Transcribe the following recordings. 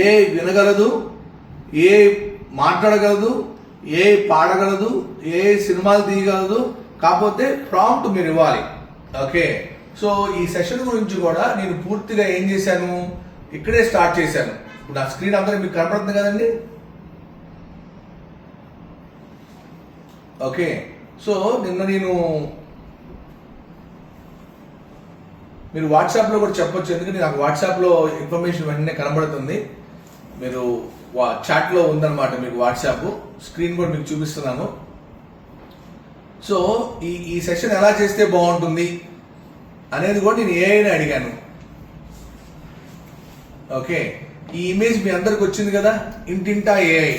ఏ వినగలదు, ఏ మాట్లాడగలదు, ఏ పాడగలదు, ఏ సినిమాలు తీయగలదు. కాకపోతే ప్రాంప్ట్ మీరు ఇవ్వాలి. ఓకే, సో ఈ సెషన్ గురించి కూడా నేను పూర్తిగా ఏం చేశాను, ఇక్కడే స్టార్ట్ చేశాను. ఇప్పుడు నా స్క్రీన్ అందరూ మీకు కనపడుతుంది కదండి. ఓకే, సో నిన్న మీరు వాట్సాప్లో కూడా చెప్పొచ్చు, ఎందుకంటే నాకు వాట్సాప్లో ఇన్ఫర్మేషన్ వెంటనే కనబడుతుంది. మీరు చాట్లో ఉందన్నమాట మీకు వాట్సాప్ స్క్రీన్ కూడా మీకు చూపిస్తున్నాను. సో ఈ సెషన్ ఎలా చేస్తే బాగుంటుంది అనేది కూడా నేను ఏఐని అడిగాను. ఓకే, ఈ ఇమేజ్ మీ అందరికి వచ్చింది కదా, ఇంటింటా ఏఐ.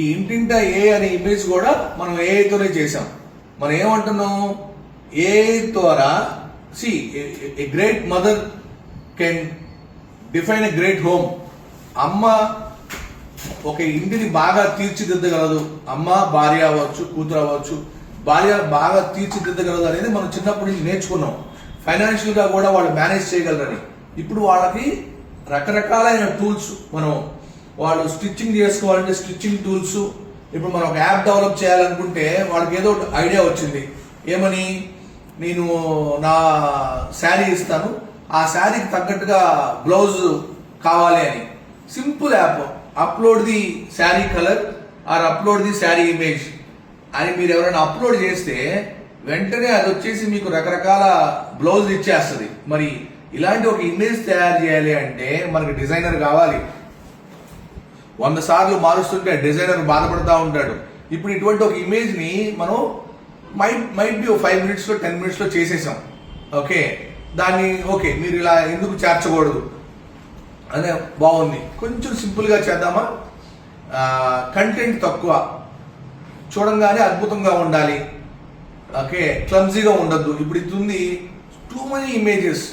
ఈ ఇంటింటా ఏఐ అనే ఇమేజ్ కూడా మనం ఏఐతోనే చేసాం. మనం ఏమంటున్నాం, ఏఐ ద్వారా a great mother can define a great home. అమ్మ ఒక ఇంటిని బాగా తీర్చిదిద్దగలదు. అమ్మ భార్య అవ్వచ్చు, కూతురు అవ్వచ్చు, భార్య బాగా తీర్చిదిద్దగలదు అనేది మనం చిన్నప్పటి నుంచి నేర్చుకున్నాం. ఫైనాన్షియల్గా కూడా వాళ్ళు మేనేజ్ చేయగలరని. ఇప్పుడు వాళ్ళకి రకరకాలైన టూల్స్, వాళ్ళు స్టిచ్చింగ్ చేసుకోవాలంటే స్టిచ్చింగ్ టూల్స్. ఇప్పుడు మనం ఒక యాప్ డెవలప్ చేయాలనుకుంటే వాళ్ళకి ఏదో ఐడియా వచ్చింది. ఏమని, నేను నా శారీ ఇస్తాను, ఆ శారీకి తగ్గట్టుగా బ్లౌజ్ కావాలి అని. Simple app, upload the sari colour or upload the sari image అని మీరు ఎవరైనా అప్లోడ్ చేస్తే వెంటనే అది వచ్చేసి మీకు రకరకాల బ్లౌజ్ ఇచ్చేస్తుంది. మరి ఇలాంటి ఒక ఇమేజ్ తయారు చేయాలి అంటే మనకి డిజైనర్ కావాలి. 100 సార్లు మారుస్తుంటే డిజైనర్ బాధపడతా ఉంటాడు. ఇప్పుడు ఇటువంటి ఒక ఇమేజ్ ని మనం మైట్ బి 5 minutes లో 10 minutes లో చేసేసాం. ఓకే, దాన్ని ఓకే మీరు ఇలా ఎందుకు చేర్చకూడదు అనే బాగుంది. కొంచెం సింపుల్గా చేద్దామా, కంటెంట్ తక్కువ, చూడంగానే అద్భుతంగా ఉండాలి. ఓకే, క్లమ్జీగా ఉండద్దు. ఇప్పుడు ఇది ఉంది, టూ మనీ ఇమేజెస్.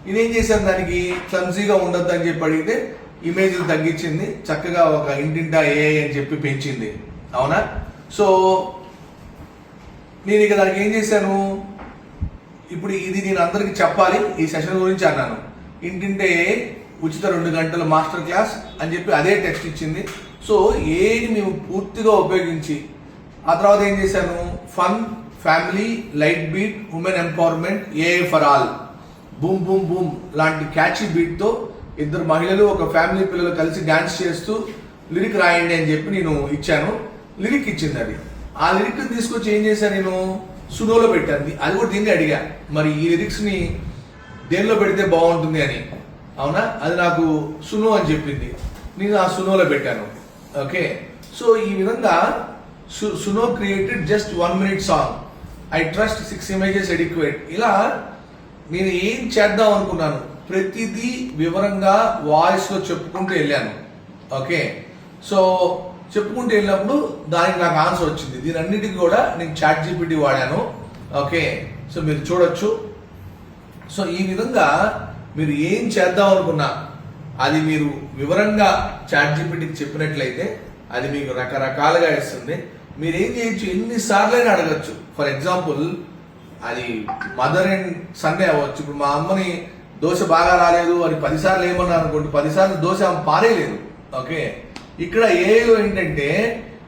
నేనేం చేశాను, దానికి క్లమ్జీగా ఉండద్దు అని చెప్పి అడిగితే ఇమేజ్లు తగ్గించింది, చక్కగా ఒక ఇంటింటా ఏఐ అని చెప్పి పెంచింది. అవునా? సో నేను ఇక దానికి ఏం చేశాను, ఇప్పుడు ఇది నేను అందరికి చెప్పాలి ఈ సెషన్ గురించి అన్నాను. ఇంటింటే ఉచిత 2 గంటల మాస్టర్ క్లాస్ అని చెప్పి అదే టెక్స్ట్ ఇచ్చింది. సో ఏఐని మేము పూర్తిగా ఉపయోగించి ఆ తర్వాత ఏం చేశాను, fun, family, light beat, women empowerment, AI for all, boom boom boom లాంటి క్యాచీ బీట్తో 2 మహిళలు ఒక ఫ్యామిలీ పిల్లలు కలిసి డాన్స్ చేస్తూ లిరిక్ రాయండి అని చెప్పి నేను ఇచ్చాను. లిరిక్ ఇచ్చింది అది. ఆ లిరిక్ తీసుకొచ్చి ఏం చేశాను, నేను సునోలో పెట్టాను. అది కూడా దీన్ని అడిగా, మరి ఈ లిరిక్స్ని దేనిలో పెడితే బాగుంటుంది అని. అవునా, అది నాకు సునో అని చెప్పింది. నేను ఆ సునోలో పెట్టాను. ఓకే, సో ఈ విధంగా Suno created just 1 minute song. I trust 6 images adequate. ఇలా నేను ఏం చేద్దాం అనుకున్నాను ప్రతిదీ వివరంగా వాయిస్లో చెప్పుకుంటూ వెళ్ళాను. ఓకే, సో చెప్పుకుంటూ వెళ్ళినప్పుడు దానికి నాకు ఆన్సర్ వచ్చింది. దీనన్నిటికీ కూడా నేను ChatGPT వాడాను. ఓకే, సో మీరు చూడొచ్చు. సో ఈ విధంగా మీరు ఏం చేద్దాం అనుకున్నా అది మీరు వివరంగా ChatGPTకి చెప్పినట్లయితే అది మీకు రకరకాలుగా ఇస్తుంది. మీరు ఏం చేయొచ్చు, ఎన్నిసార్లైనా అడగచ్చు. ఫర్ ఎగ్జాంపుల్, అది మదర్ అండ్ సన్నే అవ్వచ్చు. ఇప్పుడు మా అమ్మని దోశ బాగా రాలేదు అని 10 సార్లు ఏమన్నా అనుకోండి, 10 సార్లు దోశ పారేయలేదు. ఓకే, ఇక్కడ ఏలో ఏంటంటే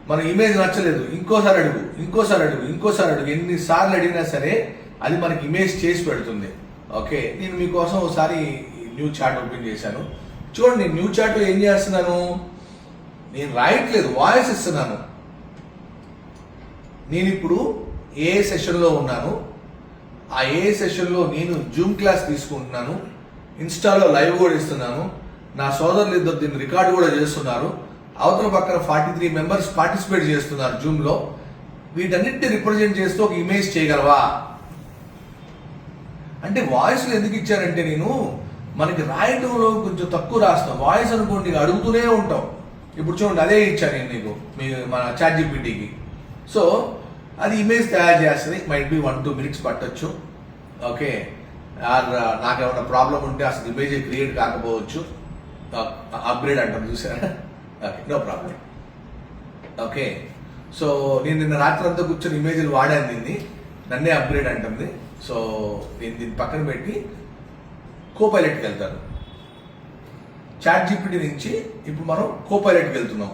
మన ఇమేజ్ నచ్చలేదు, ఇంకోసారి అడుగు, ఇంకోసారి అడుగు, ఇంకోసారి అడుగు. ఎన్నిసార్లు అడిగినా సరే అది మనకి ఇమేజ్ చేసి పెడుతుంది. ఓకే, నేను మీకోసం ఒకసారి న్యూ చాట్ ఓపెన్ చేశాను. చూడండి, నేను న్యూ చాట్ ఏం చేస్తున్నాను, నేను రాయట్లేదు, వాయిస్ ఇస్తున్నాను. నేను ఇప్పుడు ఏ సెషన్లో ఉన్నాను, ఆ ఏ సెషన్లో నేను జూమ్ క్లాస్ తీసుకుంటున్నాను, ఇన్స్టాలో లైవ్ కూడా ఇస్తున్నాను. నా సోదరులు 2 దీన్ని రికార్డు కూడా చేస్తున్నారు. అవతల పక్కన 43 members పార్టిసిపేట్ చేస్తున్నారు జూమ్లో. వీటన్నిటిని రిప్రజెంట్ చేస్తూ ఒక ఇమేజ్ చేయగలవా అంటే, వాయిస్లో ఎందుకు ఇచ్చానంటే, నేను మనకి రాయటంలో కొంచెం తక్కువ రాస్తాం. వాయిస్ అనుకోండి అడుగుతూనే ఉంటాం. ఇప్పుడు చూడండి, అదే ఇచ్చాను నేను నీకు మన ChatGPTకి. సో అది ఇమేజ్ తయారు చేస్తుంది. మైట్ బి 1-2 minutes పట్టొచ్చు. ఓకే, నాకేమైనా ప్రాబ్లం ఉంటే అసలు ఇమేజ్ క్రియేట్ కాకపోవచ్చు. అప్గ్రేడ్ అంటాం చూసారా. Okay, no problem. Okay, so నేను నిన్న రాత్రి అంతా కూర్చొని ఇమేజ్లు వాడాను, దీన్ని నన్నే అప్గ్రేడ్ అంటుంది. సో నేను దీన్ని పక్కన పెట్టి కోపైలట్కి వెళ్తాను. చాట్ జీపీటీ నుంచి ఇప్పుడు మనం కోపైలట్కి వెళ్తున్నాం.